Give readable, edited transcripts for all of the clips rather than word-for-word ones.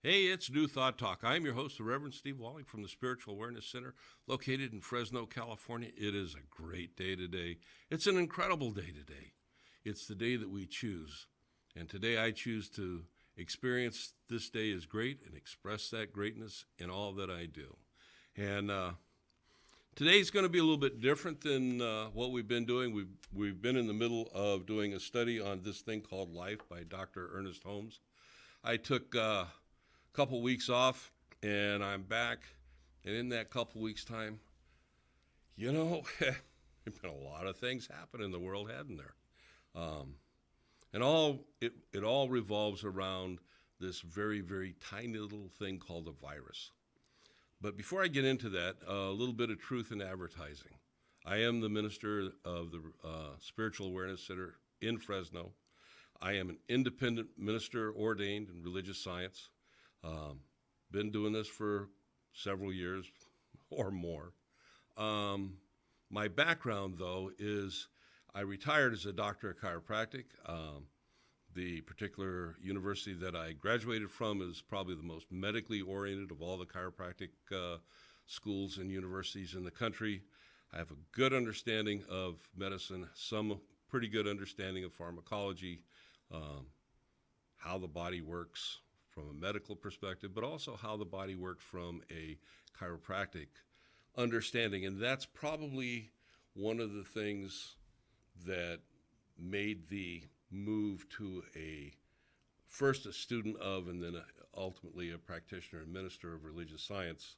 Hey, it's New Thought Talk. I'm your host, the Reverend Steve Walling from the Spiritual Awareness Center, located in Fresno, California. It is a great day today. It's an incredible day today. It's the day that we choose. And today I choose to experience this day as great and express that greatness in all that I do. And today's going to be a little bit different than what we've been doing. We've been in the middle of doing a study on this thing called life by Dr. Ernest Holmes. I took couple weeks off, and I'm back, and in that couple weeks' time, there's been a lot of things happen in the world, hadn't there? And it all revolves around this very, very tiny little thing called a virus. But before I get into that, a little bit of truth in advertising. I am the minister of the Spiritual Awareness Center in Fresno. I am an independent minister ordained in religious science. Been doing this for several years or more. My background, though, is I retired as a doctor of chiropractic. The particular university that I graduated from is probably the most medically oriented of all the chiropractic schools and universities in the country. I have a good understanding of medicine, some pretty good understanding of pharmacology, how the body works from a medical perspective, but also how the body works from a chiropractic understanding. And that's probably one of the things that made the move to first a student of and then ultimately a practitioner and minister of religious science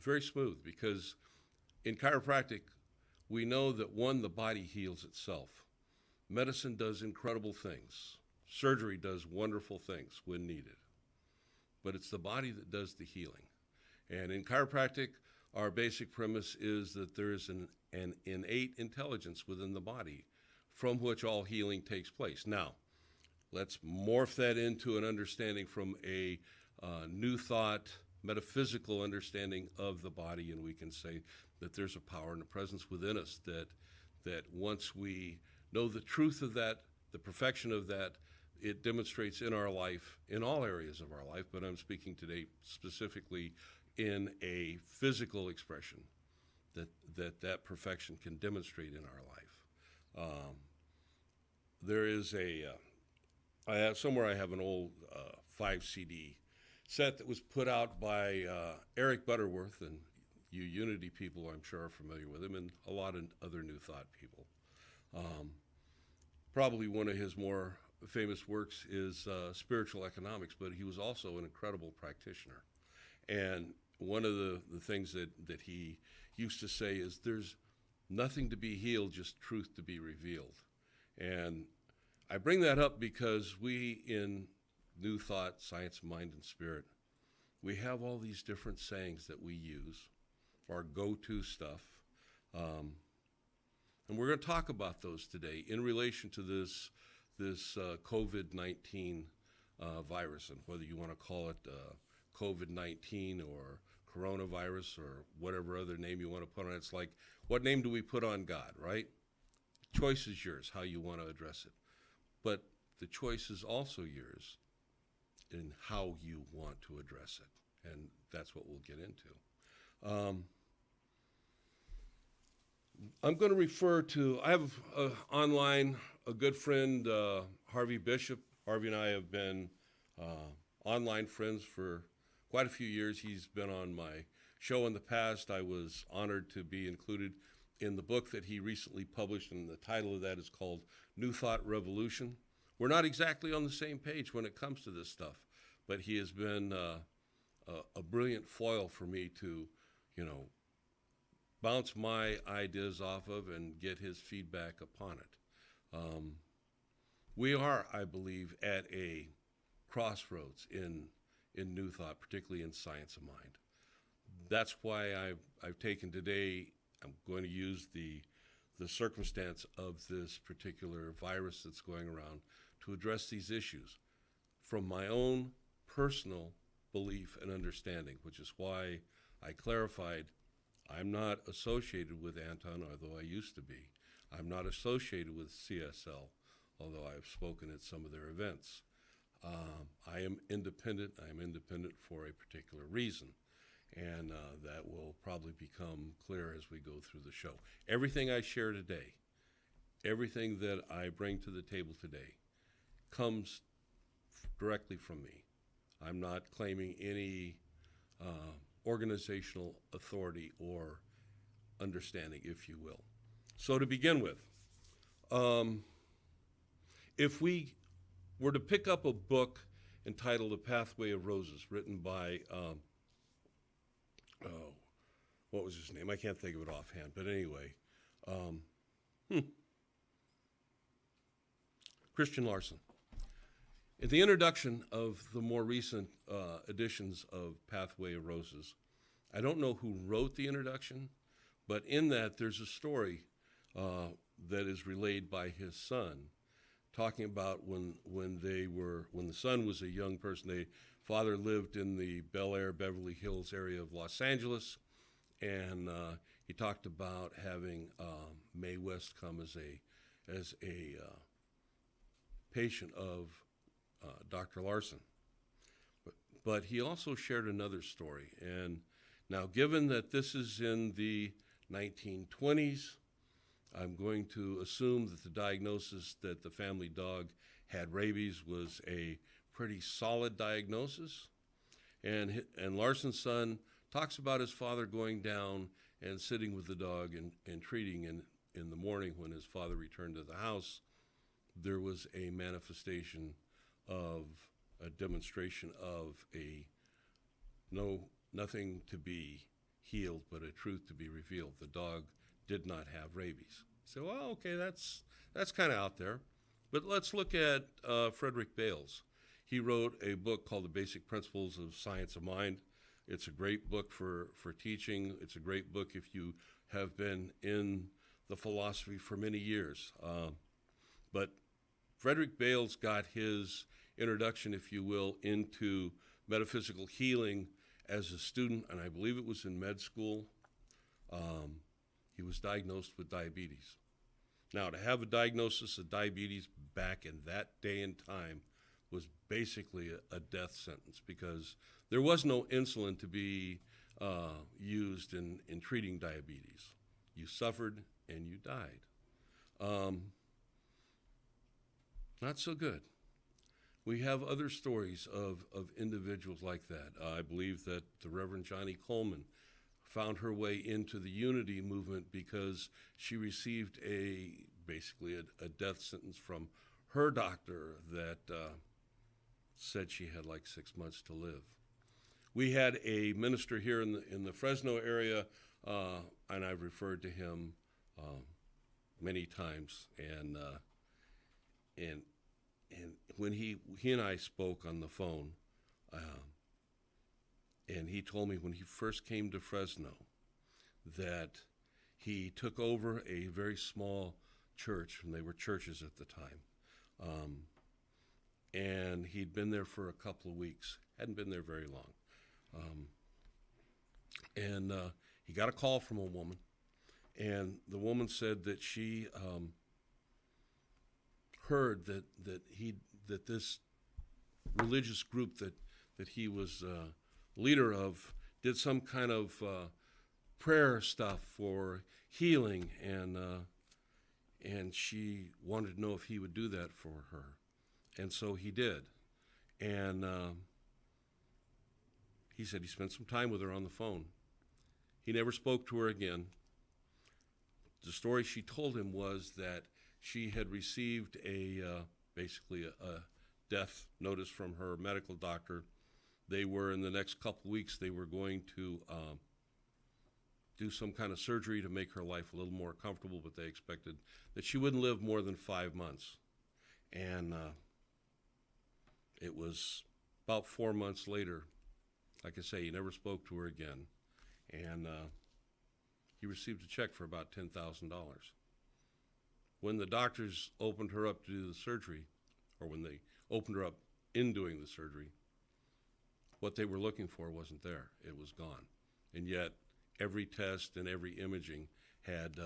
very smooth, because in chiropractic we know that, one, the body heals itself. Medicine does incredible things. Surgery does wonderful things when needed. But it's the body that does the healing. And in chiropractic, our basic premise is that there is an innate intelligence within the body from which all healing takes place. Now, let's morph that into an understanding from a new thought, metaphysical understanding of the body, and we can say that there's a power and a presence within us that once we know the truth of that, the perfection of that, it demonstrates in our life, in all areas of our life, but I'm speaking today specifically in a physical expression, that perfection can demonstrate in our life. There is somewhere I have an old 5 CD set that was put out by Eric Butterworth, and you Unity people I'm sure are familiar with him, and a lot of other New Thought people. Probably one of his more famous works is Spiritual Economics, but he was also an incredible practitioner. And one of the things that he used to say is, there's nothing to be healed, just truth to be revealed. And I bring that up because we in New Thought, Science, Mind, and Spirit, we have all these different sayings that we use, our go-to stuff. And we're going to talk about those today in relation to this COVID-19 virus, and whether you want to call it COVID-19 or coronavirus or whatever other name you want to put on it. It's like, what name do we put on God, right? Choice is yours, how you want to address it. But the choice is also yours in how you want to address it. And that's what we'll get into. I'm going to refer to, I have online a good friend, Harvey Bishop. Harvey and I have been online friends for quite a few years. He's been on my show in the past. I was honored to be included in the book that he recently published, and the title of that is called New Thought Revolution. We're not exactly on the same page when it comes to this stuff, but he has been a brilliant foil for me to, bounce my ideas off of and get his feedback upon it. We are, I believe, at a crossroads in New Thought, particularly in Science of Mind. That's why I've taken today, I'm going to use the circumstance of this particular virus that's going around to address these issues from my own personal belief and understanding, which is why I clarified I'm not associated with Anton, although I used to be. I'm not associated with CSL, although I've spoken at some of their events. I am independent. I am independent for a particular reason, and that will probably become clear as we go through the show. Everything I share today, everything that I bring to the table today comes directly from me. I'm not claiming any organizational authority or understanding, if you will. So to begin with, if we were to pick up a book entitled The Pathway of Roses, written by, what was his name? I can't think of it offhand, but anyway, Christian Larson. In the introduction of the more recent editions of Pathway of Roses, I don't know who wrote the introduction, but in that there's a story that is relayed by his son, talking about when the son was a young person. The father lived in the Bel Air, Beverly Hills area of Los Angeles, and He talked about having Mae West come as a patient of Dr. Larson. But he also shared another story. And now, given that this is in the 1920s, I'm going to assume that the diagnosis that the family dog had rabies was a pretty solid diagnosis. And Larson's son talks about his father going down and sitting with the dog and treating. And in the morning when his father returned to the house, there was a manifestation of a demonstration of nothing to be healed, but a truth to be revealed. The dog did not have rabies. So, well, okay, that's kind of out there. But let's look at Frederick Bales. He wrote a book called The Basic Principles of Science of Mind. It's a great book for teaching. It's a great book if you have been in the philosophy for many years. But Frederick Bales got his introduction, if you will, into metaphysical healing as a student, and I believe it was in med school. He was diagnosed with diabetes. Now, to have a diagnosis of diabetes back in that day and time was basically a death sentence, because there was no insulin to be used in treating diabetes. You suffered and you died. Not so good. We have other stories of individuals like that. I believe that the Reverend Johnny Coleman found her way into the Unity movement because she received basically a death sentence from her doctor that said she had like 6 months to live. We had a minister here in the Fresno area, and I've referred to him many times, and when he and I spoke on the phone, and he told me when he first came to Fresno that he took over a very small church, and they were churches at the time, and he'd been there for a couple of weeks, hadn't been there very long, and he got a call from a woman, and the woman said that she heard that this religious group that he was leader of did some kind of prayer stuff for healing, and she wanted to know if he would do that for her, and so he did, and he said he spent some time with her on the phone. He never spoke to her again. The story she told him was that she had received basically a death notice from her medical doctor. They were, in the next couple weeks, they were going to do some kind of surgery to make her life a little more comfortable, but they expected that she wouldn't live more than 5 months. And it was about 4 months later, like I say, he never spoke to her again. And he received a check for about $10,000. When the doctors opened her up to do the surgery, or when they opened her up in doing the surgery, what they were looking for wasn't there. It was gone. And yet, every test and every imaging had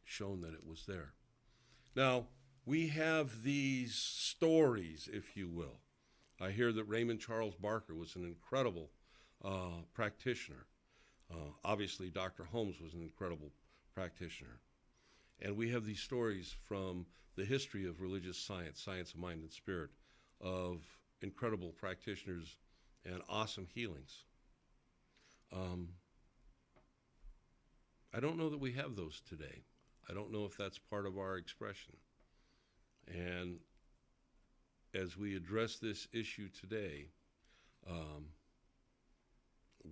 shown that it was there. Now, we have these stories, if you will. I hear that Raymond Charles Barker was an incredible practitioner. Obviously, Dr. Holmes was an incredible practitioner. And we have these stories from the history of religious science, science of mind and spirit, of incredible practitioners and awesome healings. I don't know that we have those today. I don't know if that's part of our expression. And as we address this issue today,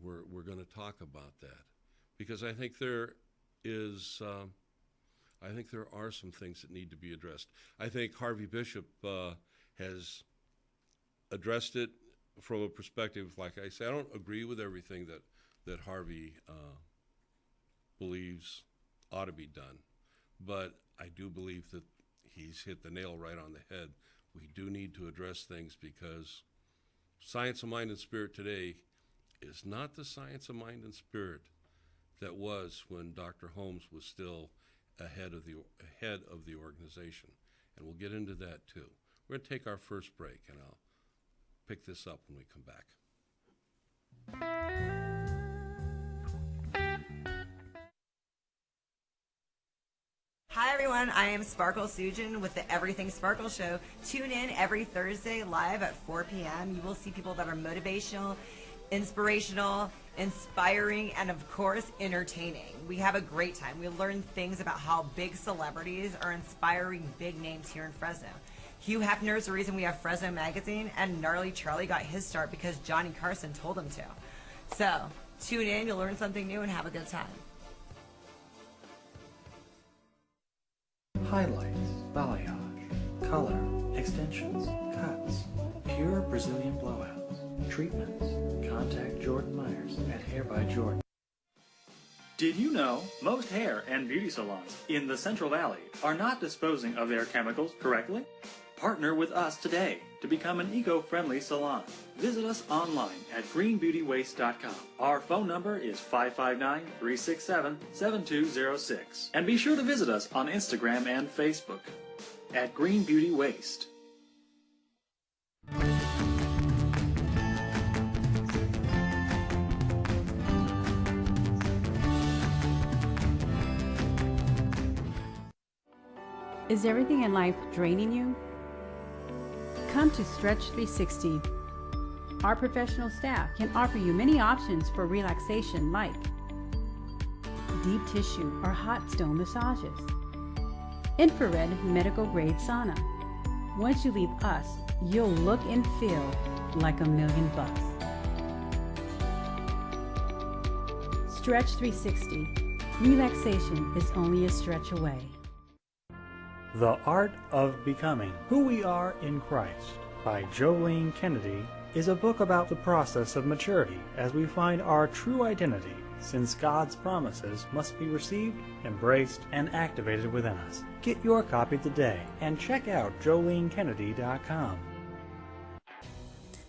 we're going to talk about that, because I think there are some things that need to be addressed. I think Harvey Bishop has addressed it from a perspective, like I say, I don't agree with everything that Harvey believes ought to be done, but I do believe that he's hit the nail right on the head. We do need to address things, because science of mind and spirit today is not the science of mind and spirit that was when Dr. Holmes was still head of the organization. And we'll get into that too. We're going to take our first break, and I'll pick this up when we come back. Hi everyone, I am Sparkle Sujin with the Everything Sparkle Show. Tune in every Thursday live at 4 p.m. You will see people that are motivational, inspirational, inspiring, and of course, entertaining. We have a great time. We learn things about how big celebrities are inspiring big names here in Fresno. Hugh Hefner is the reason we have Fresno Magazine, and Gnarly Charlie got his start because Johnny Carson told him to. So, tune in, you'll learn something new, and have a good time. Highlights, balayage, color, extensions, cuts, pure Brazilian blowouts, treatments. Contact Jordan Myers at Hair by Jordan. Did you know most hair and beauty salons in the Central Valley are not disposing of their chemicals correctly? Partner with us today to become an eco-friendly salon. Visit us online at greenbeautywaste.com. Our phone number is 559-367-7206. And be sure to visit us on Instagram and Facebook at Green Beauty Waste. Is everything in life draining you? Come to Stretch 360. Our professional staff can offer you many options for relaxation like deep tissue or hot stone massages, infrared medical grade sauna. Once you leave us, you'll look and feel like $1,000,000. Stretch 360. Relaxation is only a stretch away. The Art of Becoming Who We Are in Christ by Jolene Kennedy is a book about the process of maturity as we find our true identity, since God's promises must be received, embraced, and activated within us. Get your copy today and check out JoleneKennedy.com.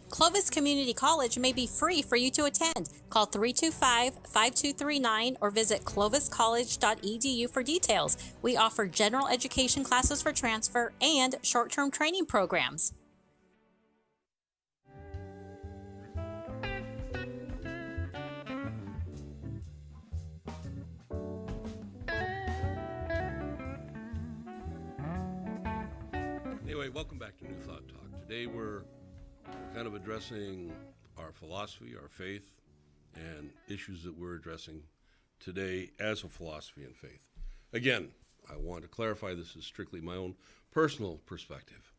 Clovis Community College may be free for you to attend. Call 325-5239 or visit cloviscollege.edu for details. We offer general education classes for transfer and short-term training programs. Anyway, welcome back to New Thought Talk. Today we're kind of addressing our philosophy, our faith, and issues that we're addressing today as a philosophy and faith. Again, I want to clarify this is strictly my own personal perspective.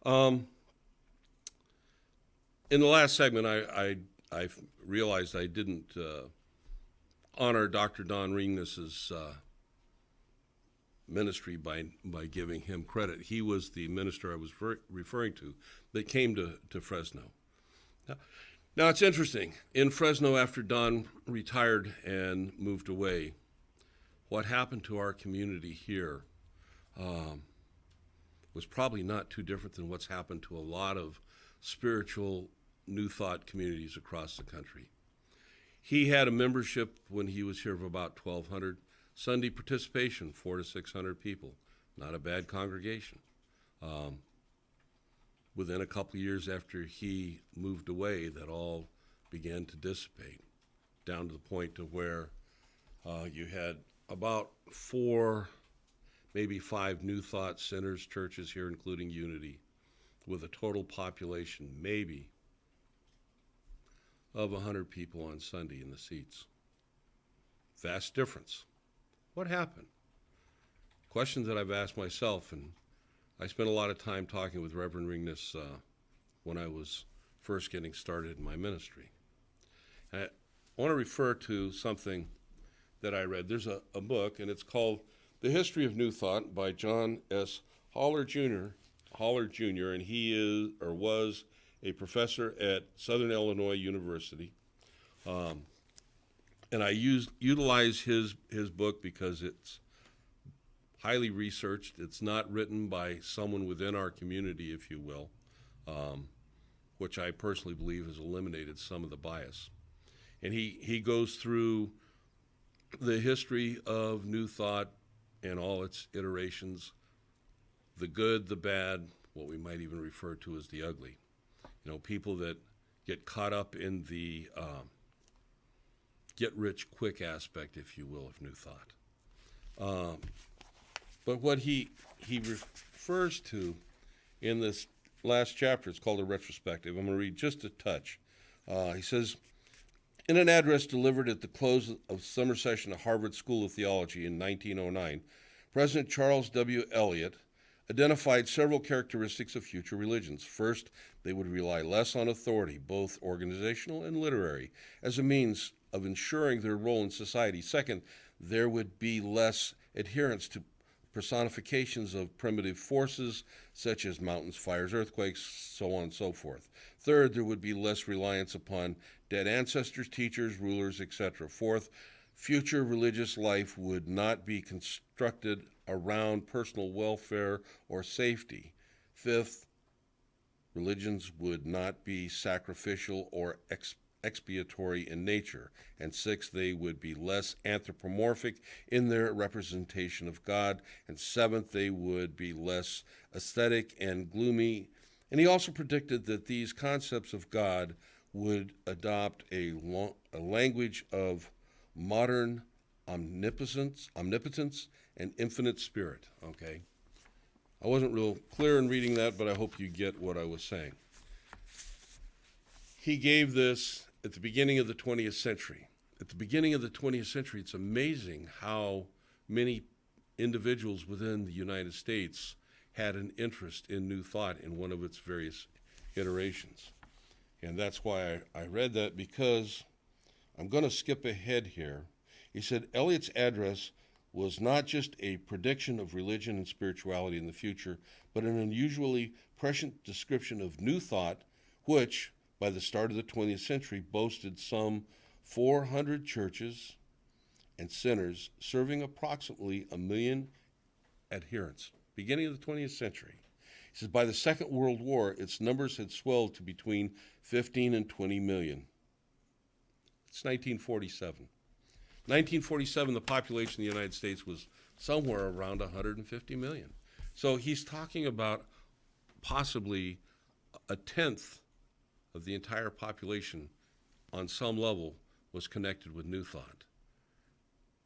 In the last segment, I realized I didn't honor Dr. Don Ringness's ministry by giving him credit. He was the minister I was referring to that came to Fresno. Now it's interesting. In Fresno, after Don retired and moved away, what happened to our community here was probably not too different than what's happened to a lot of spiritual New Thought communities across the country. He had a membership when he was here of about 1,200. Sunday participation, 400 to 600 people. Not a bad congregation. Within a couple of years after he moved away, that all began to dissipate, down to the point to where you had about 4, maybe 5 New Thought centers, churches here, including Unity, with a total population maybe of 100 people on Sunday in the seats. Vast difference. What happened? Questions that I've asked myself, and I spent a lot of time talking with Reverend Ringness when I was first getting started in my ministry. I want to refer to something that I read. There's a book, and it's called The History of New Thought by John S. Holler Jr., and he is or was a professor at Southern Illinois University. And I utilize his book because it's highly researched. It's not written by someone within our community, if you will, which I personally believe has eliminated some of the bias. And he goes through the history of New Thought and all its iterations, the good, the bad, what we might even refer to as the ugly. You know, people that get caught up in the get-rich-quick aspect, if you will, of New Thought. But what he refers to in this last chapter, it's called a retrospective. I'm going to read just a touch. He says, in an address delivered at the close of summer session at Harvard School of Theology in 1909, President Charles W. Eliot identified several characteristics of future religions. First, they would rely less on authority, both organizational and literary, as a means of ensuring their role in society. Second, there would be less adherence to personifications of primitive forces such as mountains, fires, earthquakes, so on and so forth. Third, there would be less reliance upon dead ancestors, teachers, rulers, etc. Fourth, future religious life would not be constructed around personal welfare or safety. Fifth, religions would not be sacrificial or expiatory in nature. And sixth, they would be less anthropomorphic in their representation of God. And seventh, they would be less aesthetic and gloomy. And he also predicted that these concepts of God would adopt a language of modern omnipotence and infinite spirit. Okay, I wasn't real clear in reading that, but I hope you get what I was saying. He gave this at the beginning of the 20th century. At the beginning of the 20th century, it's amazing how many individuals within the United States had an interest in New Thought in one of its various iterations. And that's why I read that, because I'm going to skip ahead here. He said Eliot's address was not just a prediction of religion and spirituality in the future, but an unusually prescient description of New Thought, which, by the start of the 20th century, boasted some 400 churches and centers serving approximately 1 million adherents, beginning of the 20th century. He says by the Second World War, its numbers had swelled to between 15 and 20 million. It's 1947. 1947, the population of the United States was somewhere around 150 million. So he's talking about possibly a tenth of the entire population on some level was connected with New Thought.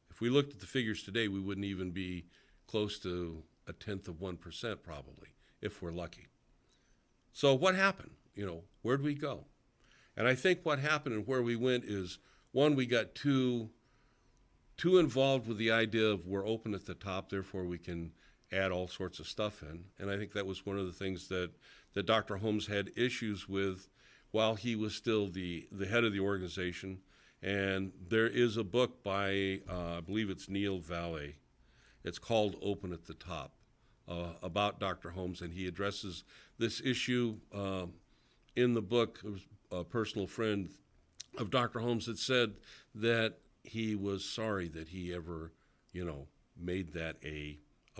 If we looked at the figures today, we wouldn't even be close to a tenth of 1% probably, if we're lucky. So what happened? You know, where'd we go? And I think what happened and where we went is, one, we got too involved with the idea of we're open at the top, therefore we can add all sorts of stuff in. And I think that was one of the things that Dr. Holmes had issues with while he was still the head of the organization. And there is a book by, I believe it's Neil Valley. It's called Open at the Top, about Dr. Holmes, and he addresses this issue in the book. It was a personal friend of Dr. Holmes that said that he was sorry that he ever, made that a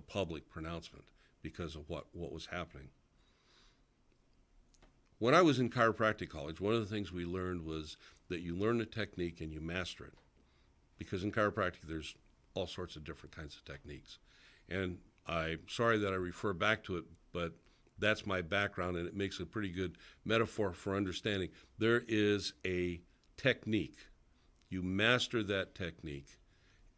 public pronouncement because of what was happening. When I was in chiropractic college, one of the things we learned was that you learn a technique and you master it. Because in chiropractic, there's all sorts of different kinds of techniques. And I'm sorry that I refer back to it, but that's my background, and it makes a pretty good metaphor for understanding. There is a technique. You master that technique,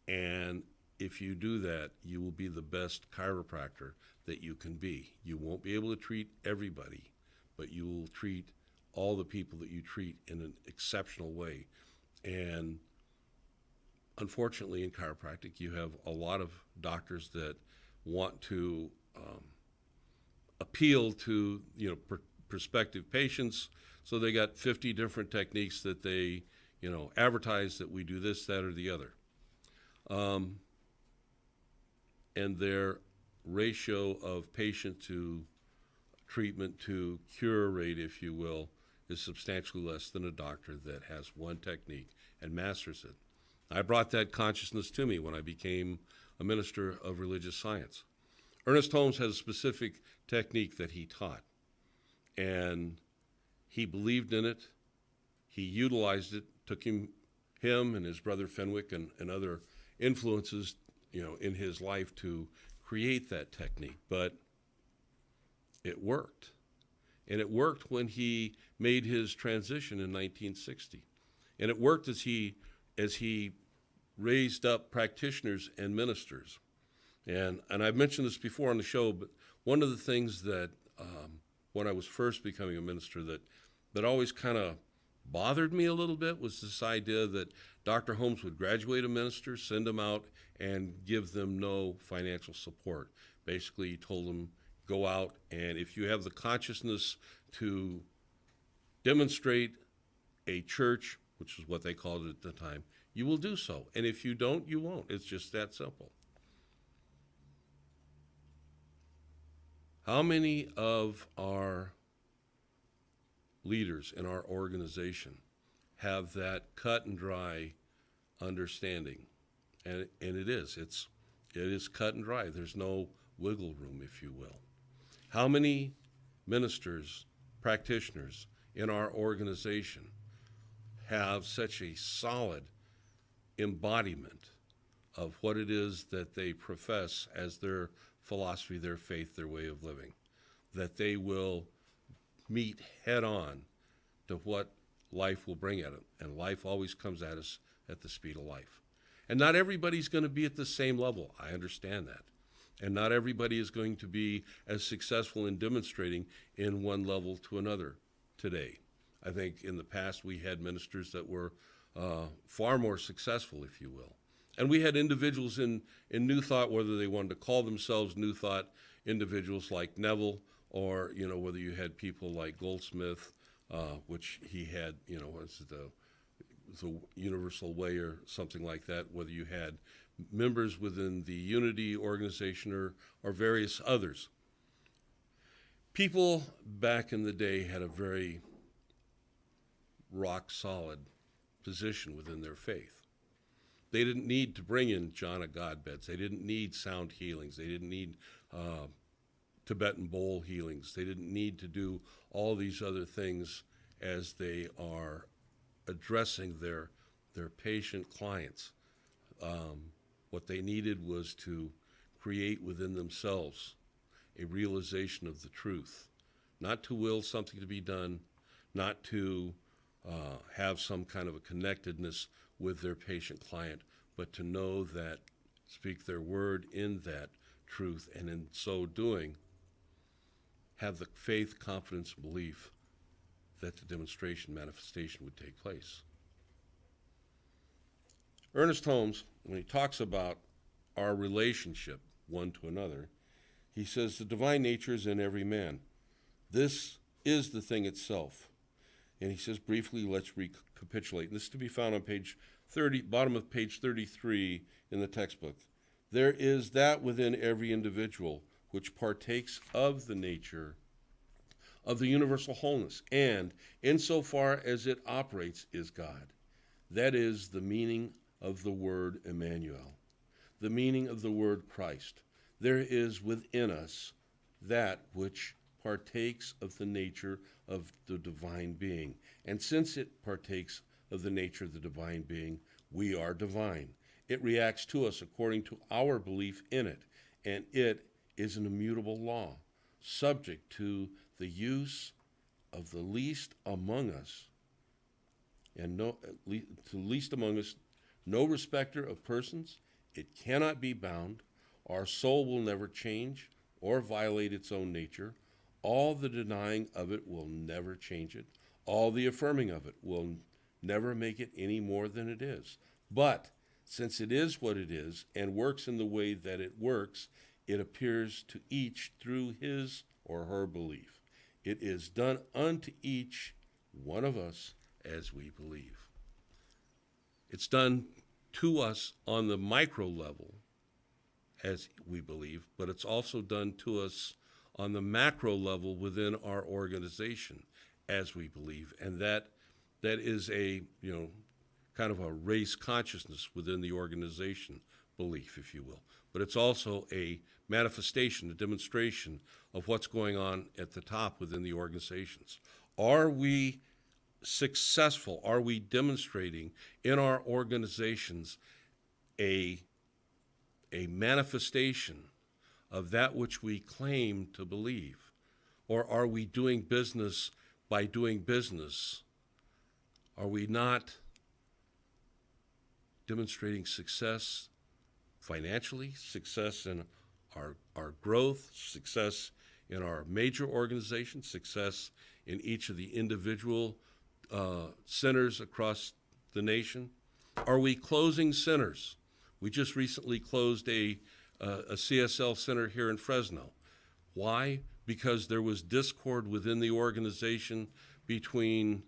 and if you do that, you will be the best chiropractor that you can be. You won't be able to treat everybody, but you will treat all the people that you treat in an exceptional way. And unfortunately, in chiropractic, you have a lot of doctors that want to appeal to prospective patients, so they got 50 different techniques that they advertise that we do this, that, or the other. And their ratio of patient to treatment to cure rate, if you will, is substantially less than a doctor that has one technique and masters it. I brought that consciousness to me when I became a minister of religious science. Ernest Holmes has a specific technique that he taught, and he believed in it. He utilized it. Took him him and his brother Fenwick and other influences, in his life to create that technique. But it worked. And it worked when he made his transition in 1960. And it worked as he raised up practitioners and ministers. And I've mentioned this before on the show, but one of the things that when I was first becoming a minister that always kind of bothered me a little bit was this idea that Dr. Holmes would graduate a minister, send them out, and give them no financial support. Basically, he told them, go out, and if you have the consciousness to demonstrate a church, which is what they called it at the time, you will do so. And if you don't, you won't. It's just that simple. How many of our leaders in our organization have that cut and dry understanding? And it is cut and dry. There's no wiggle room, if you will. How many ministers, practitioners in our organization have such a solid embodiment of what it is that they profess as their philosophy, their faith, their way of living, that they will meet head on to what life will bring at it? And life always comes at us at the speed of life. And not everybody's going to be at the same level. I understand that. And not everybody is going to be as successful in demonstrating in one level to another today. I think in the past we had ministers that were far more successful, if you will. And we had individuals in New Thought, whether they wanted to call themselves New Thought individuals like Neville, or whether you had people like Goldsmith, which he had, was the Universal Way or something like that, whether you had members within the Unity organization or various others. People back in the day had a very rock solid position within their faith. They didn't need to bring in John of God beds. They didn't need sound healings. They didn't need Tibetan bowl healings. They didn't need to do all these other things as they are addressing their patient clients. What they needed was to create within themselves a realization of the truth, not to will something to be done, not to have some kind of a connectedness with their patient client, but to know that, speak their word in that truth, and in so doing, have the faith, confidence, and belief that the demonstration, manifestation would take place. Ernest Holmes, when he talks about our relationship one to another, he says the divine nature is in every man. This is the thing itself. And he says briefly, let's recapitulate. And this is to be found on page 30, bottom of page 33 in the textbook. There is that within every individual which partakes of the nature of the universal wholeness, and insofar as it operates, is God. That is the meaning of the word Emmanuel, the meaning of the word Christ. There is within us that which partakes of the nature of the divine being. And since it partakes of the nature of the divine being, we are divine. It reacts to us according to our belief in it, and it is an immutable law, subject to the use of the least among us, and to least among us, no respecter of persons. It cannot be bound. Our soul will never change or violate its own nature. All the denying of it will never change it. All the affirming of it will never make it any more than it is. But since it is what it is and works in the way that it works, it appears to each through his or her belief. It is done unto each one of us as we believe. It's done to us on the micro level as we believe, but it's also done to us on the macro level within our organization as we believe. And that is a, kind of a race consciousness within the organization belief, if you will. But it's also a manifestation, a demonstration of what's going on at the top within the organizations. Are we successful? Are we demonstrating in our organizations a manifestation of that which we claim to believe? Or are we doing business by doing business? Are we not demonstrating success financially, success in our growth, success in our major organizations, success in each of the individual centers across the nation? Are we closing centers? We just recently closed a CSL center here in Fresno. Why? Because there was discord within the organization between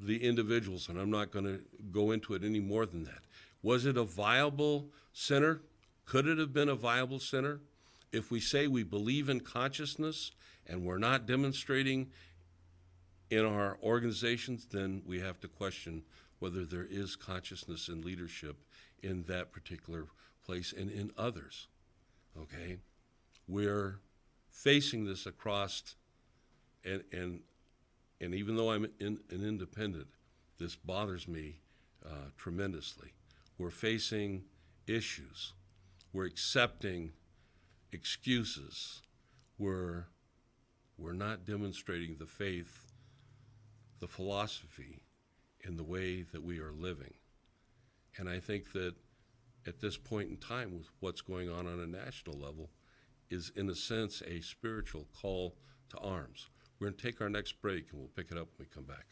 the individuals, and I'm not going to go into it any more than that. Was it a viable center? Could it have been a viable center? If we say we believe in consciousness and we're not demonstrating in our organizations, then we have to question whether there is consciousness and leadership in that particular place and in others. Okay? We're facing this across, and even though I'm an independent, this bothers me tremendously. We're facing issues. We're accepting excuses. We're not demonstrating the faith, the philosophy, in the way that we are living. And I think that at this point in time, with what's going on a national level, is in a sense a spiritual call to arms. We're going to take our next break and we'll pick it up when we come back.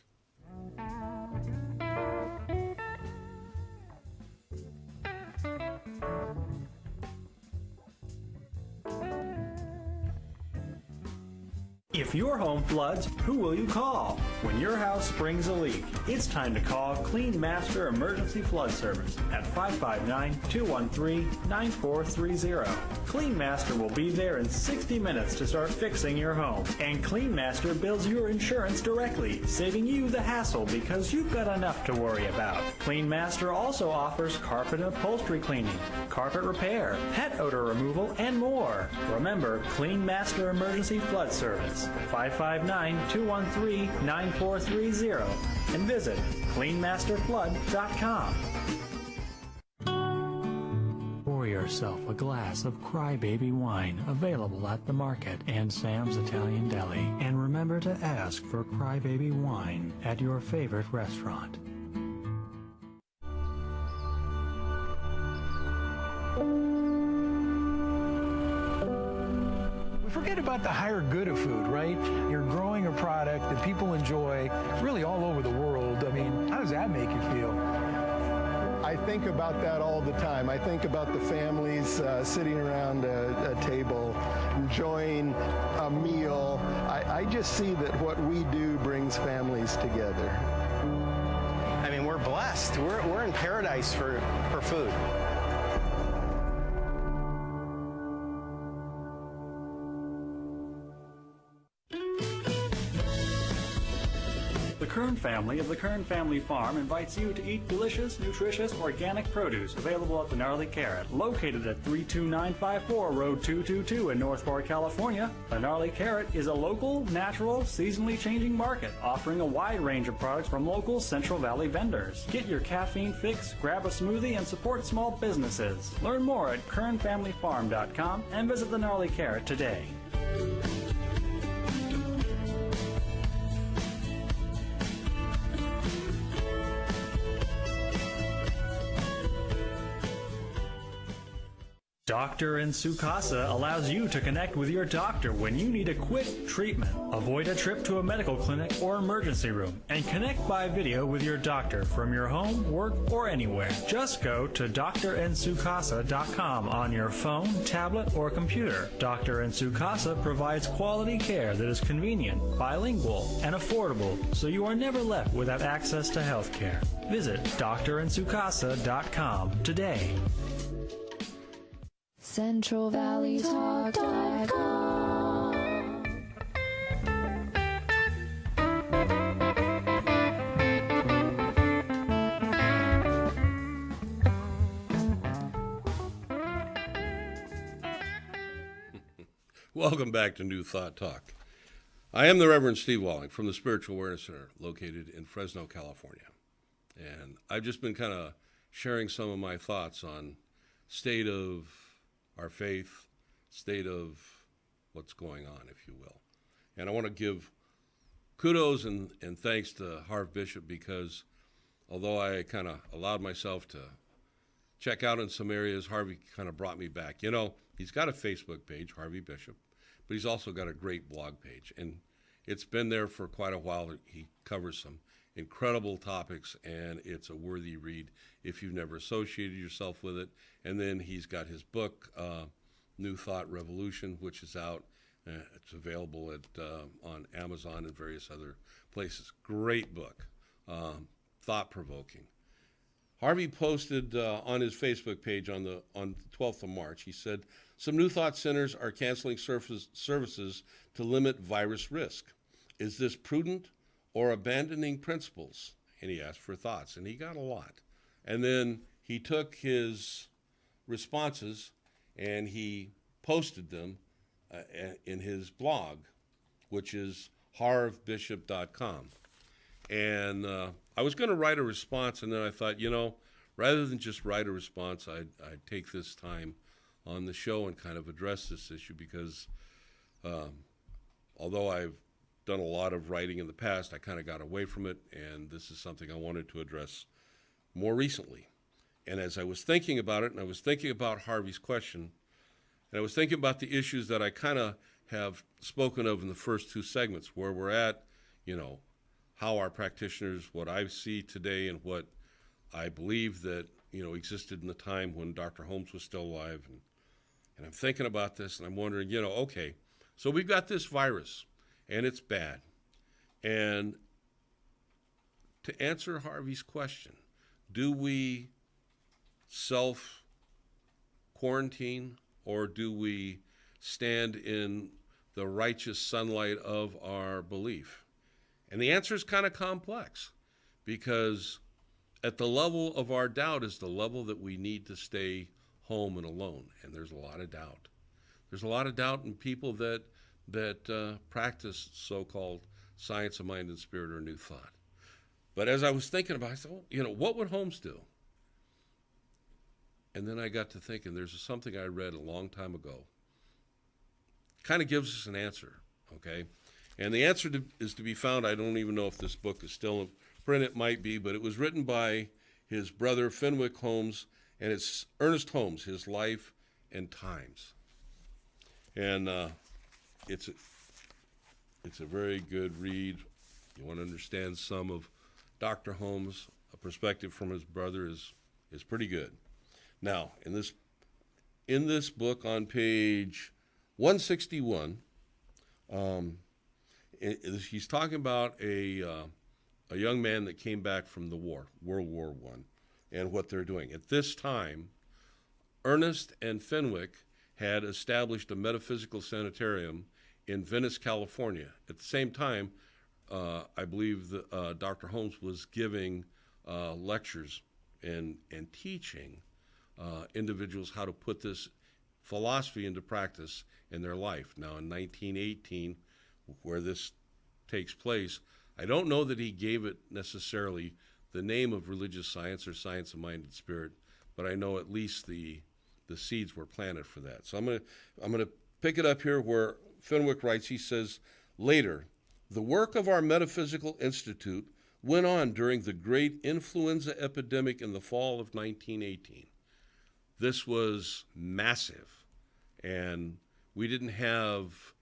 If your home floods, who will you call? When your house springs a leak, it's time to call Clean Master Emergency Flood Service at 559-213-9430. Clean Master will be there in 60 minutes to start fixing your home. And Clean Master bills your insurance directly, saving you the hassle because you've got enough to worry about. Clean Master also offers carpet and upholstery cleaning, carpet repair, pet odor removal, and more. Remember, Clean Master Emergency Flood Service, 559-213-9430, and visit cleanmasterflood.com. Pour yourself a glass of Crybaby wine, available at the market and Sam's Italian Deli. And remember to ask for Crybaby wine at your favorite restaurant. Forget about the higher good of food, right? You're growing a product that people enjoy really all over the world. I mean, how does that make you feel? I think about that all the time. I think about the families sitting around a table, enjoying a meal. I just see that what we do brings families together. I mean, we're blessed. We're in paradise for food. The Kern family of the Kern Family Farm invites you to eat delicious, nutritious, organic produce available at the Gnarly Carrot, located at 32954 Road 222 in North Fork, California. The Gnarly Carrot is a local, natural, seasonally changing market offering a wide range of products from local Central Valley vendors. Get your caffeine fix, grab a smoothie, and support small businesses. Learn more at KernFamilyFarm.com and visit the Gnarly Carrot today. Doctor in Sukasa allows you to connect with your doctor when you need a quick treatment. Avoid a trip to a medical clinic or emergency room and connect by video with your doctor from your home, work, or anywhere. Just go to drinsukasa.com on your phone, tablet, or computer. Dr. in Sukasa provides quality care that is convenient, bilingual, and affordable, so you are never left without access to health care. Visit drinsukasa.com today. CentralValleyTalk.com. Welcome back to New Thought Talk. I am the Reverend Steve Walling from the Spiritual Awareness Center located in Fresno, California. And I've just been kind of sharing some of my thoughts on state of our faith, state of what's going on, if you will. And I want to give kudos and thanks to Harv Bishop, because although I kind of allowed myself to check out in some areas, Harvey kind of brought me back. You know, he's got a Facebook page, Harvey Bishop, but he's also got a great blog page. And it's been there for quite a while. He covers some incredible topics, and it's a worthy read if you've never associated yourself with it. And then he's got his book, New Thought Revolution, which is out. It's available on Amazon and various other places. Great book, thought-provoking. Harvey posted on his Facebook page on the 12th of March, he said, some New Thought centers are canceling services to limit virus risk. Is this prudent or abandoning principles? And he asked for thoughts, and he got a lot. And then he took his responses and he posted them in his blog, which is harvbishop.com. And I was going to write a response, and then I thought, you know, rather than just write a response, I'd take this time on the show and kind of address this issue, because although I've done a lot of writing in the past, I kind of got away from it, and this is something I wanted to address more recently. And as I was thinking about it, and I was thinking about Harvey's question, and I was thinking about the issues that I kind of have spoken of in the first two segments, where we're at, you know, how our practitioners, what I see today and what I believe that, you know, existed in the time when Dr. Holmes was still alive. And I'm thinking about this, and I'm wondering, you know, okay, so we've got this virus, and it's bad. And to answer Harvey's question, do we self-quarantine, or do we stand in the righteous sunlight of our belief? And the answer is kind of complex, because at the level of our doubt is the level that we need to stay home and alone. And there's a lot of doubt. There's a lot of doubt in people that practice so-called science of mind and spirit or new thought. But as I was thinking about it, I thought, well, you know, what would Holmes do? And then I got to thinking, there's something I read a long time ago. Kind of gives us an answer, okay? And the answer is to be found, I don't even know if this book is still in print, it might be, but it was written by his brother Fenwick Holmes, and it's Ernest Holmes, His Life and Times. And it's a very good read. You want to understand some of Dr. Holmes, a perspective from his brother is pretty good. Now, in this book on page 161, he's talking about a young man that came back from the war, World War I, and what they're doing. At this time, Ernest and Fenwick had established a metaphysical sanitarium in Venice, California. At the same time, I believe that Dr. Holmes was giving lectures and teaching individuals how to put this philosophy into practice in their life. Now, in 1918, where this takes place, I don't know that he gave it necessarily the name of religious science or science of mind and spirit, but I know at least the seeds were planted for that. So I'm gonna pick it up here where Fenwick writes. He says, later, the work of our Metaphysical Institute went on during the great influenza epidemic in the fall of 1918. This was massive, and we didn't have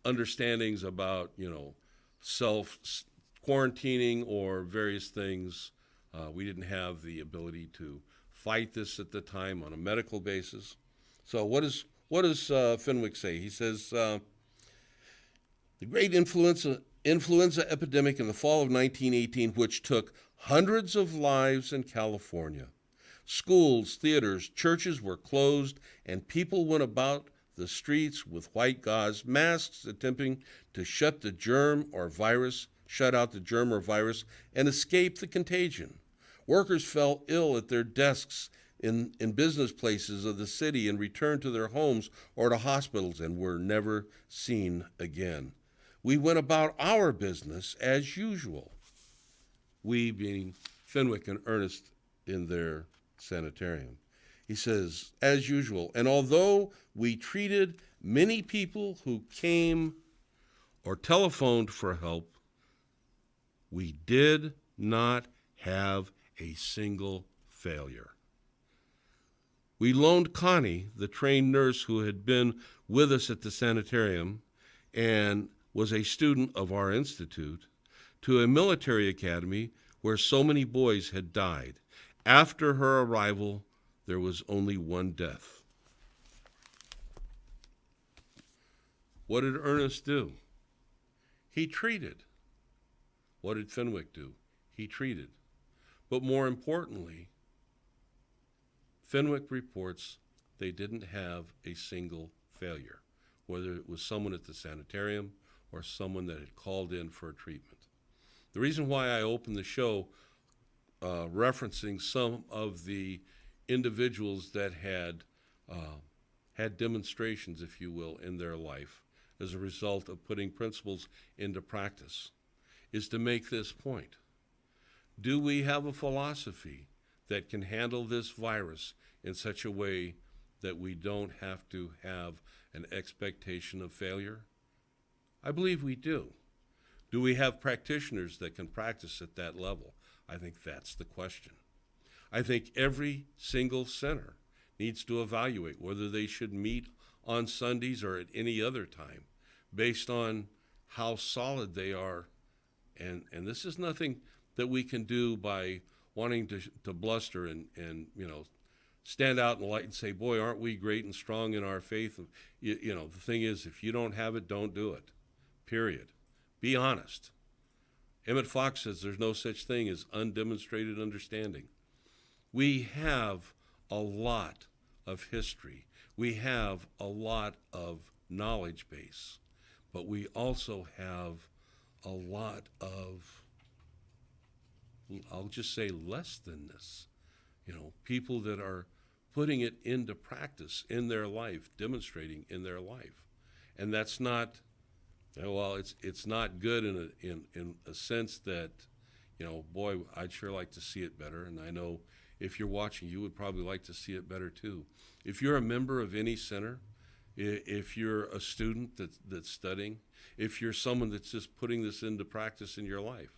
understandings about, you know, self-quarantining or various things. We didn't have the ability to fight this at the time on a medical basis. So what does Fenwick say? He says, the great influenza epidemic in the fall of 1918, which took hundreds of lives in California. Schools, theaters, churches were closed, and people went about the streets with white gauze masks, attempting to shut out the germ or virus, and escape the contagion. Workers fell ill at their desks in business places of the city and returned to their homes or to hospitals and were never seen again. we went about our business as usual. We being Fenwick and Ernest in their sanitarium. He says, as usual, and although we treated many people who came or telephoned for help, we did not have a single failure. We loaned Connie, the trained nurse who had been with us at the sanitarium and was a student of our institute, to a military academy where so many boys had died. After her arrival, there was only one death. What did Ernest do? He treated. What did Fenwick do? He treated. But more importantly, Fenwick reports they didn't have a single failure, whether it was someone at the sanitarium or someone that had called in for a treatment. The reason why I opened the show referencing some of the individuals that had demonstrations, if you will, in their life as a result of putting principles into practice is to make this point. Do we have a philosophy that can handle this virus in such a way that we don't have to have an expectation of failure? I believe we do. Do we have practitioners that can practice at that level? I think that's the question. I think every single center needs to evaluate whether they should meet on Sundays or at any other time based on how solid they are. And this is nothing that we can do by wanting to bluster and stand out in the light and say, boy, aren't we great and strong in our faith? The thing is, if you don't have it, don't do it, period. Be honest. Emmett Fox says there's no such thing as undemonstrated understanding. We have a lot of history. We have a lot of knowledge base, but we also have a lot of, I'll just say, less than this. People that are putting it into practice in their life, demonstrating in their life. And that's not, it's not good in a sense that, boy, I'd sure like to see it better. And I know if you're watching, you would probably like to see it better too. If you're a member of any center, if you're a student that's studying, if you're someone that's just putting this into practice in your life,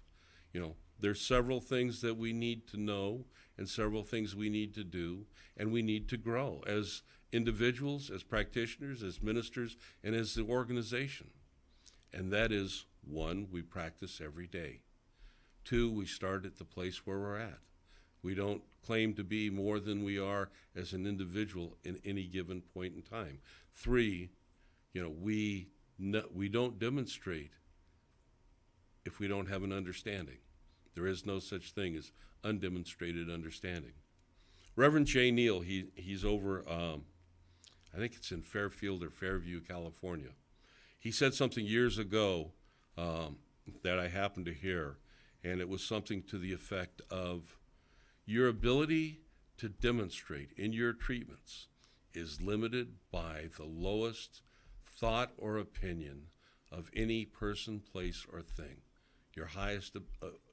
there's several things that we need to know and several things we need to do, and we need to grow as individuals, as practitioners, as ministers, and as the organization. And that is, 1, we practice every day. 2, we start at the place where we're at. We don't claim to be more than we are as an individual in any given point in time. 3, we don't demonstrate if we don't have an understanding. There is no such thing as undemonstrated understanding. Reverend Jay Neal, he's over, I think it's in Fairfield or Fairview, California. He said something years ago that I happened to hear, and it was something to the effect of, your ability to demonstrate in your treatments is limited by the lowest thought or opinion of any person, place, or thing. Your highest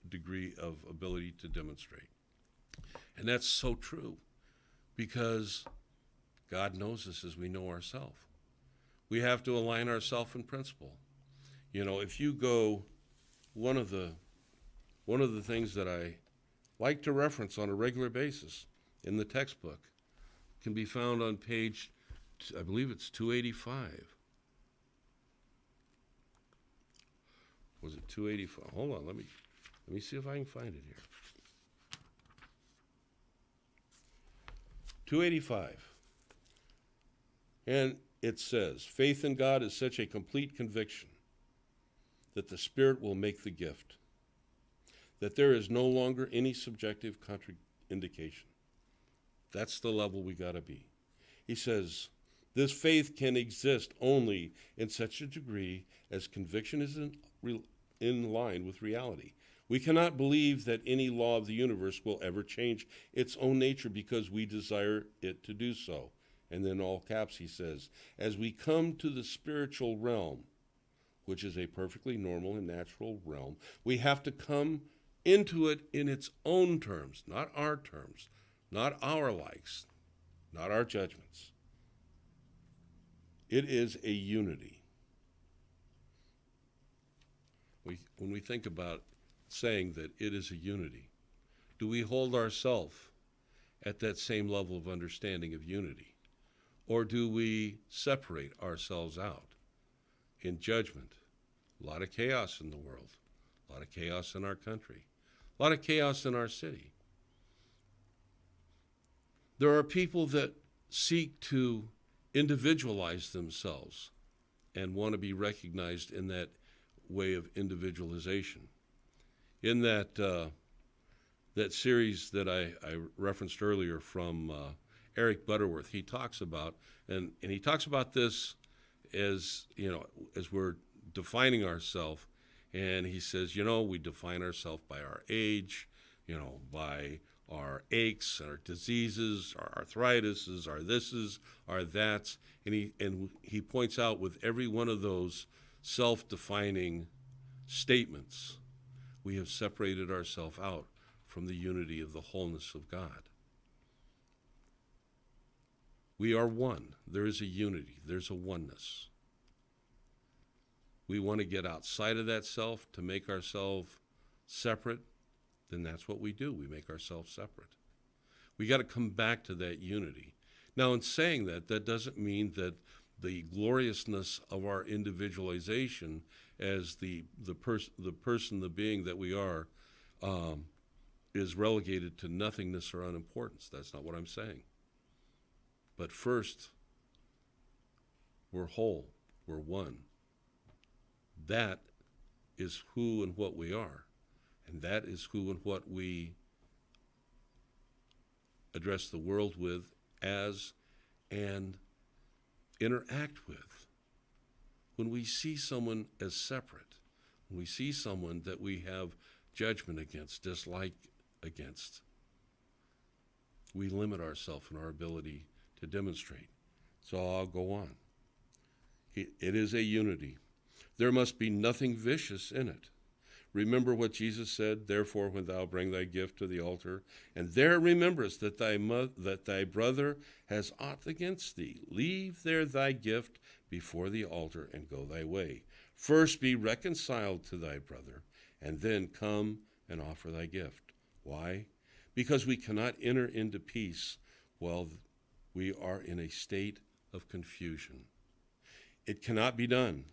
degree of ability to demonstrate. And that's so true, because God knows us as we know ourselves. We have to align ourselves in principle. If you go, one of the things that I like to reference on a regular basis in the textbook can be found on page, I believe it's 285. Was it 285? Hold on, let me see if I can find it here. 285. And it says, faith in God is such a complete conviction that the Spirit will make the gift, that there is no longer any subjective contraindication. That's the level we got to be. He says, this faith can exist only in such a degree as conviction is in line with reality. We cannot believe that any law of the universe will ever change its own nature because we desire it to do so. And then all caps he says, as we come to the spiritual realm, which is a perfectly normal and natural realm. We have to come into it in its own terms, not our terms, not our likes, not our judgments. It is a unity. When we think about saying that it is a unity, do we hold ourselves at that same level of understanding of unity? Or do we separate ourselves out in judgment? A lot of chaos in the world, a lot of chaos in our country, a lot of chaos in our city. There are people that seek to individualize themselves and want to be recognized in that way of individualization. In that that series that I referenced earlier from Eric Butterworth, he talks about, and he talks about this as, as we're defining ourselves, and he says, we define ourselves by our age, by our aches, our diseases, our arthritises, our thises, our that's, and he points out with every one of those self-defining statements, we have separated ourselves out from the unity of the wholeness of God. We are one. There is a unity. There's a oneness. We want to get outside of that self to make ourselves separate, then that's what we do. We make ourselves separate. We got to come back to that unity. Now, in saying that, that doesn't mean that the gloriousness of our individualization as the person, the being that we are, is relegated to nothingness or unimportance. That's not what I'm saying. But first, we're whole. We're one. That is who and what we are. And that is who and what we address the world with as and interact with. When we see someone as separate, when we see someone that we have judgment against, dislike against, we limit ourselves in our ability to demonstrate. So I'll go on. It is a unity. There must be nothing vicious in it. Remember what Jesus said, therefore when thou bring thy gift to the altar, and there rememberest that thy brother has aught against thee, leave there thy gift before the altar and go thy way. First be reconciled to thy brother, and then come and offer thy gift. Why? Because we cannot enter into peace while we are in a state of confusion. It cannot be done.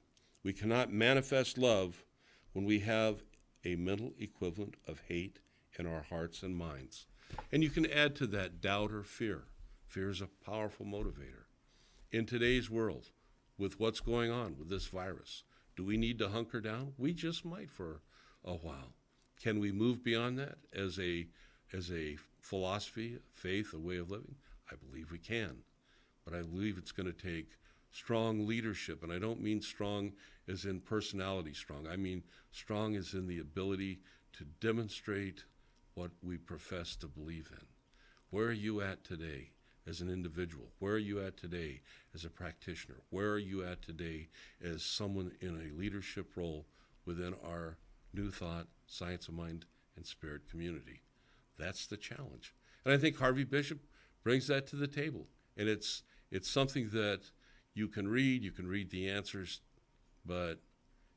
We cannot manifest love when we have a mental equivalent of hate in our hearts and minds. And you can add to that doubt or fear. Fear is a powerful motivator. In today's world, with what's going on with this virus, do we need to hunker down? We just might for a while. Can we move beyond that as a philosophy, faith, a way of living? I believe we can. But I believe it's going to take strong leadership, and I don't mean strong as in personality strong. I mean strong as in the ability to demonstrate what we profess to believe in. Where are you at today as an individual? Where are you at today as a practitioner? Where are you at today as someone in a leadership role within our New Thought, Science of Mind, and Spirit community? That's the challenge. And I think Harvey Bishop brings that to the table. And it's something that you can read the answers, but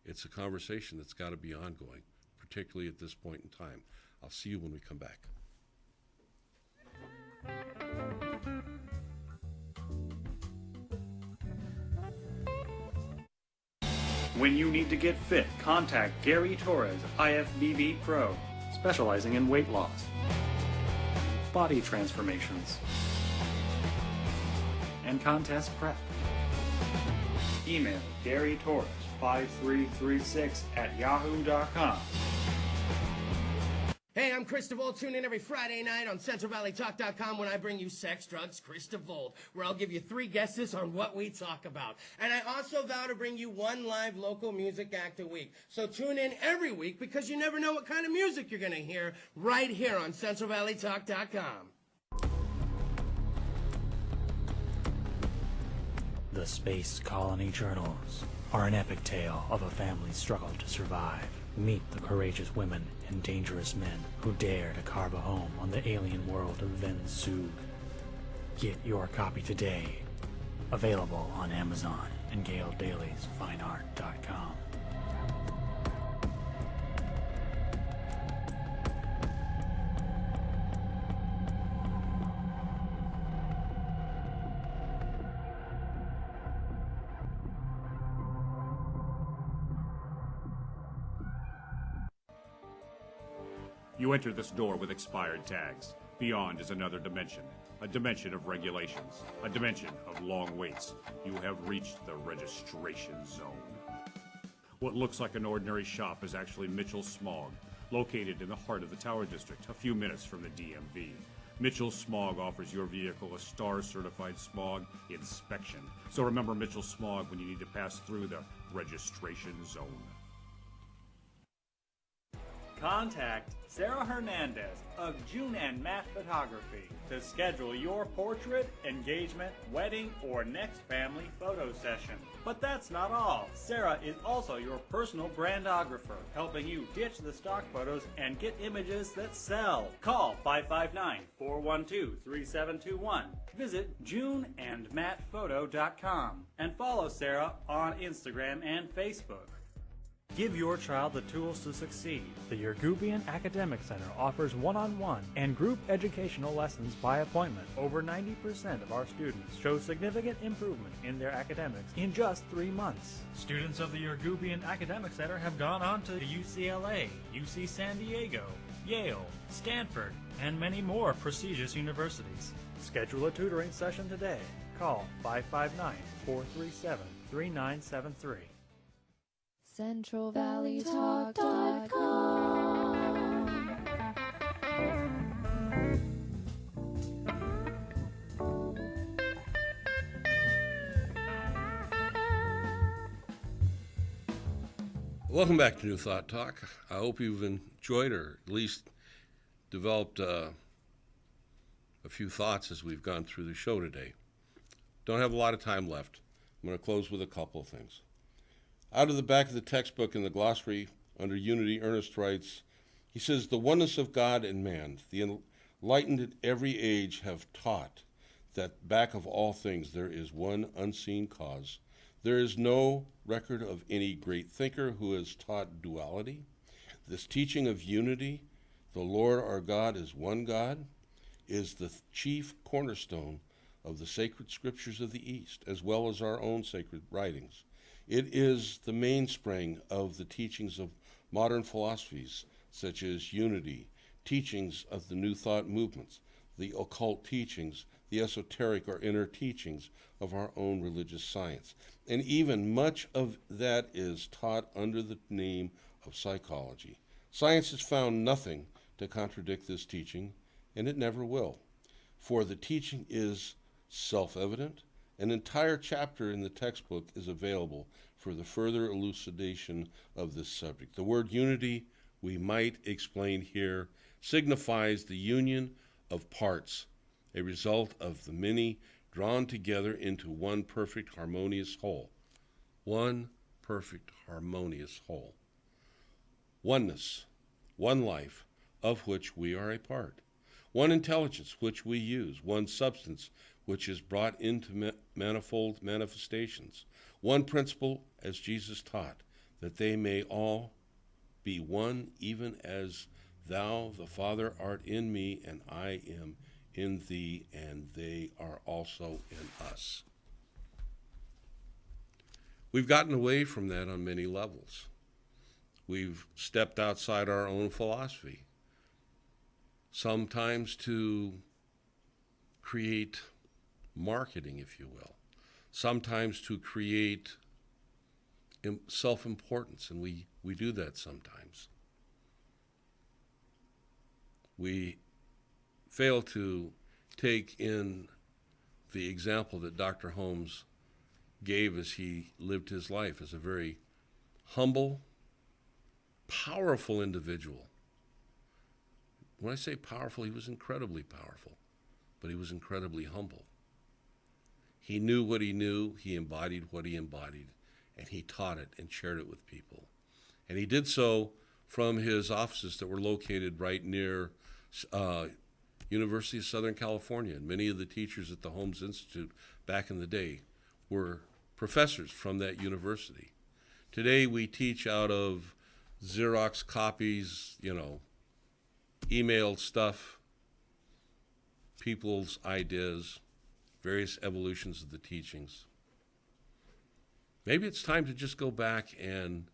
it's a conversation that's got to be ongoing, particularly at this point in time. I'll see you when we come back. When you need to get fit, contact Gary Torres, IFBB Pro, specializing in weight loss, body transformations, and contest prep. Email Gary Torres 5336@yahoo.com. Hey, I'm Chris DeVold. Tune in every Friday night on CentralValleyTalk.com when I bring you Sex, Drugs, Chris DeVold, where I'll give you 3 guesses on what we talk about. And I also vow to bring you 1 live local music act a week. So tune in every week because you never know what kind of music you're going to hear right here on CentralValleyTalk.com. The Space Colony Journals are an epic tale of a family's struggle to survive. Meet the courageous women and dangerous men who dare to carve a home on the alien world of Vensug. Get your copy today. Available on Amazon and GaleDailiesFineArt.com. You enter this door with expired tags. Beyond is another dimension, a dimension of regulations, a dimension of long waits. You have reached the registration zone. What looks like an ordinary shop is actually Mitchell Smog, located in the heart of the Tower District, a few minutes from the DMV. Mitchell Smog offers your vehicle a STAR-certified smog inspection. So remember Mitchell Smog when you need to pass through the registration zone. Contact Sarah Hernandez of June and Matt Photography to schedule your portrait, engagement, wedding, or next family photo session. But that's not all. Sarah is also your personal brandographer, helping you ditch the stock photos and get images that sell. Call 559-412-3721. Visit JuneandMattPhoto.com and follow Sarah on Instagram and Facebook. Give your child the tools to succeed. The Yergubian Academic Center offers one-on-one and group educational lessons by appointment. Over 90% of our students show significant improvement in their academics in just 3 months. Students of the Yergubian Academic Center have gone on to UCLA, UC San Diego, Yale, Stanford, and many more prestigious universities. Schedule a tutoring session today. Call 559-437-3973. CentralValleyTalk.com. Welcome back to New Thought Talk. I hope you've enjoyed or at least developed a few thoughts as we've gone through the show today. Don't have a lot of time left. I'm going to close with a couple of things. Out of the back of the textbook in the glossary under Unity, Ernest writes, he says, the oneness of God and man, the enlightened at every age have taught that back of all things there is one unseen cause. There is no record of any great thinker who has taught duality. This teaching of unity, the Lord our God is one God, is the chief cornerstone of the sacred scriptures of the East, as well as our own sacred writings. It is the mainspring of the teachings of modern philosophies, such as unity, teachings of the New Thought movements, the occult teachings, the esoteric or inner teachings of our own religious science. And even much of that is taught under the name of psychology. Science has found nothing to contradict this teaching, and it never will. For the teaching is self-evident. An entire chapter in the textbook is available for the further elucidation of this subject. The word unity, we might explain here, signifies the union of parts, a result of the many drawn together into one perfect harmonious whole. One perfect harmonious whole. Oneness, one life, of which we are a part. One intelligence, which we use. One substance, which is brought into manifold manifestations. One principle, as Jesus taught, that they may all be one, even as thou, the Father, art in me, and I am in thee, and they are also in us. We've gotten away from that on many levels. We've stepped outside our own philosophy, sometimes to create marketing, if you will, sometimes to create self-importance, and we do that sometimes. We fail to take in the example that Dr. Holmes gave as he lived his life as a very humble, powerful individual. When I say powerful, he was incredibly powerful, but he was incredibly humble. He knew what he knew, he embodied what he embodied, and he taught it and shared it with people. And he did so from his offices that were located right near University of Southern California. And many of the teachers at the Holmes Institute back in the day were professors from that university. Today we teach out of Xerox copies, emailed stuff, people's ideas, various evolutions of the teachings. Maybe it's time to just go back and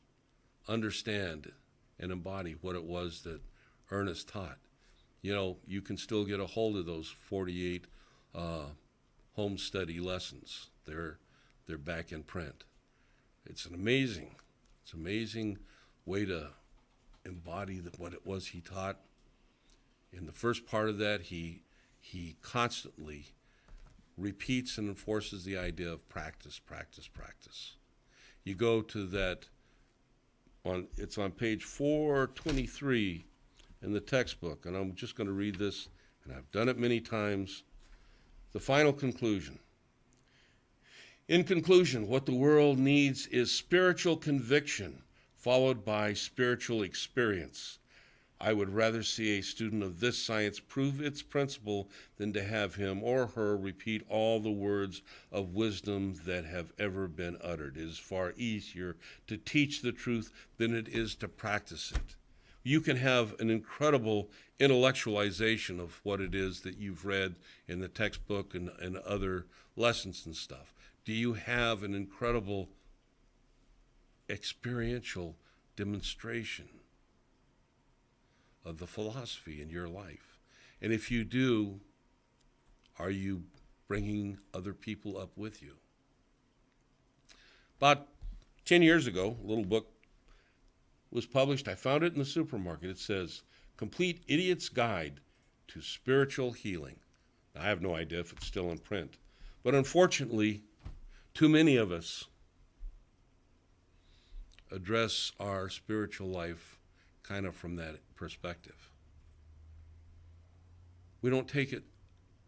understand and embody what it was that Ernest taught. You can still get a hold of those 48 home study lessons. They're back in print. It's an amazing way to embody what it was he taught. In the first part of that, he constantly repeats and enforces the idea of practice, practice, practice. You go to that, it's on page 423 in the textbook, and I'm just going to read this, and I've done it many times. The final conclusion. In conclusion, what the world needs is spiritual conviction followed by spiritual experience. I would rather see a student of this science prove its principle than to have him or her repeat all the words of wisdom that have ever been uttered. It is far easier to teach the truth than it is to practice it. You can have an incredible intellectualization of what it is that you've read in the textbook and other lessons and stuff. Do you have an incredible experiential demonstration of the philosophy in your life? And if you do, are you bringing other people up with you? About 10 years ago, a little book was published. I found it in the supermarket. It says, Complete Idiot's Guide to Spiritual Healing. Now, I have no idea if it's still in print, but unfortunately, too many of us address our spiritual life kind of from that perspective. We don't take it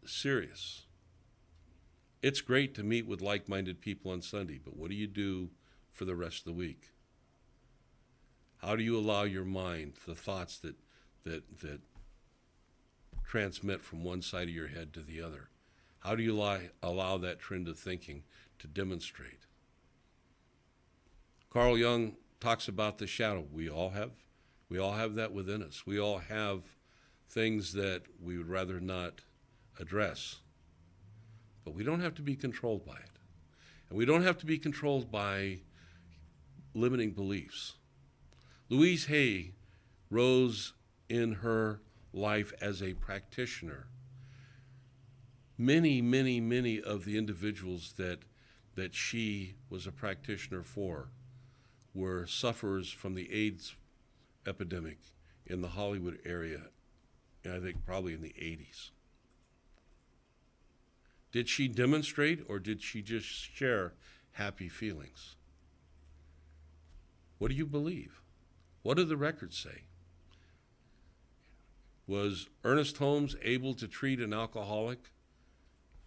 serious. It's great to meet with like-minded people on Sunday, but what do you do for the rest of the week? How do you allow your mind, the thoughts that transmit from one side of your head to the other, how do you allow that trend of thinking to demonstrate? Carl Jung talks about the shadow. We all have that within us. We all have things that we would rather not address. But we don't have to be controlled by it. And we don't have to be controlled by limiting beliefs. Louise Hay rose in her life as a practitioner. Many of the individuals that she was a practitioner for were sufferers from the AIDS epidemic in the Hollywood area, and I think probably in the 80s. Did she demonstrate, or did she just share happy feelings? What do you believe? What do the records say? Was Ernest Holmes able to treat an alcoholic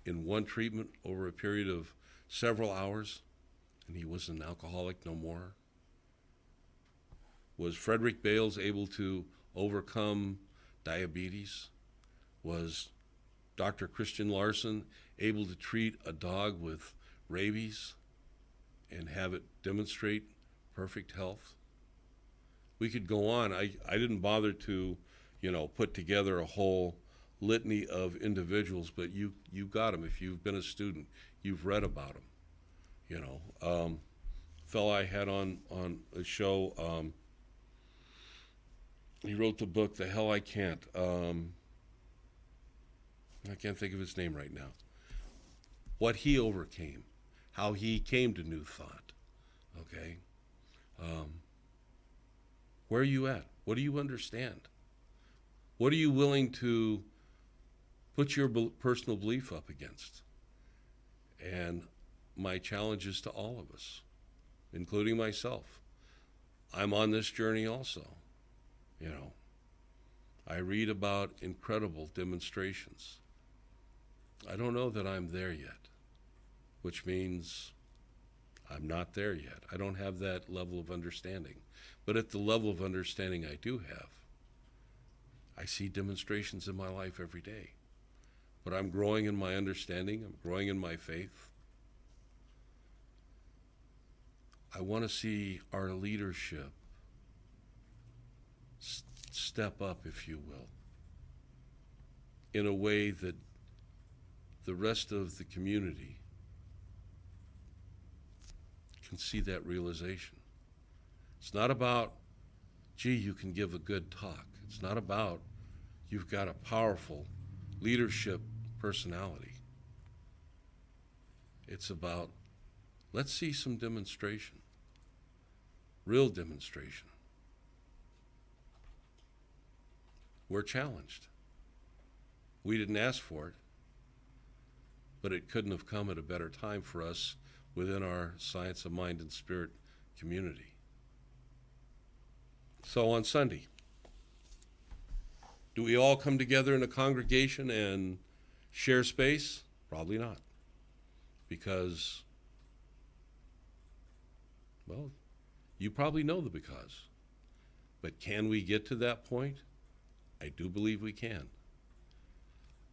in one treatment over a period of several hours, and he was an alcoholic no more? Was Frederick Bales able to overcome diabetes? Was Dr. Christian Larson able to treat a dog with rabies and have it demonstrate perfect health? We could go on. I didn't bother to, put together a whole litany of individuals, but you got them. If you've been a student, you've read about them. Fellow I had on a show, he wrote the book, The Hell I Can't. I can't think of his name right now. What he overcame, how he came to New Thought, okay? Where are you at? What do you understand? What are you willing to put your personal belief up against? And my challenge is to all of us, including myself. I'm on this journey also. I read about incredible demonstrations. I don't know that I'm there yet. which means I'm not there yet. I don't have that level of understanding. But at the level of understanding I do have, I see demonstrations in my life every day. But I'm growing in my understanding. I'm growing in my faith. I want to see our leadership step up, if you will, in a way that the rest of the community can see that realization. It's not about, gee, you can give a good talk. It's not about you've got a powerful leadership personality. It's about, let's see some demonstration, real demonstration. We're challenged. We didn't ask for it, but it couldn't have come at a better time for us within our Science of Mind and Spirit community. So on Sunday, do we all come together in a congregation and share space? Probably not. Because, well, you probably know the because. But can we get to that point? I do believe we can.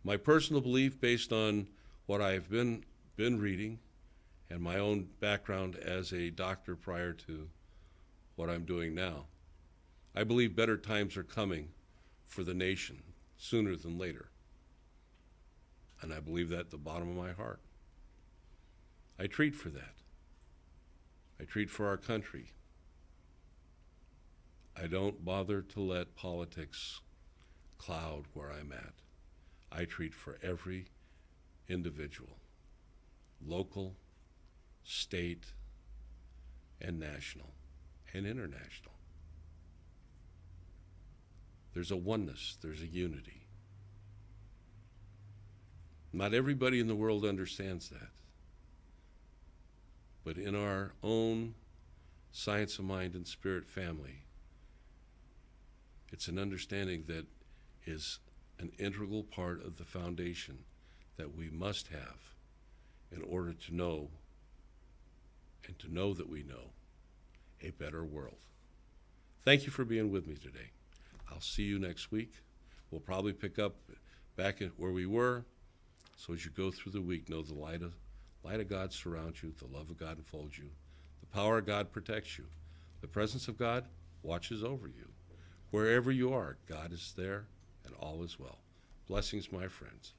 My personal belief, based on what I've been reading and my own background as a doctor prior to what I'm doing now, I believe better times are coming for the nation sooner than later. And I believe that at the bottom of my heart. I treat for that. I treat for our country. I don't bother to let politics cloud where I'm at. I treat for every individual, local, state, and national, and international. There's a oneness, there's a unity. Not everybody in the world understands that. But in our own Science of Mind and Spirit family, it's an understanding that is an integral part of the foundation that we must have in order to know, and to know that we know, a better world. Thank you for being with me today. I'll see you next week. We'll probably pick up back at where we were. So as you go through the week, know the light of God surrounds you, the love of God enfolds you, the power of God protects you, the presence of God watches over you. Wherever you are, God is there and all is well. Blessings, my friends.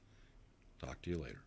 Talk to you later.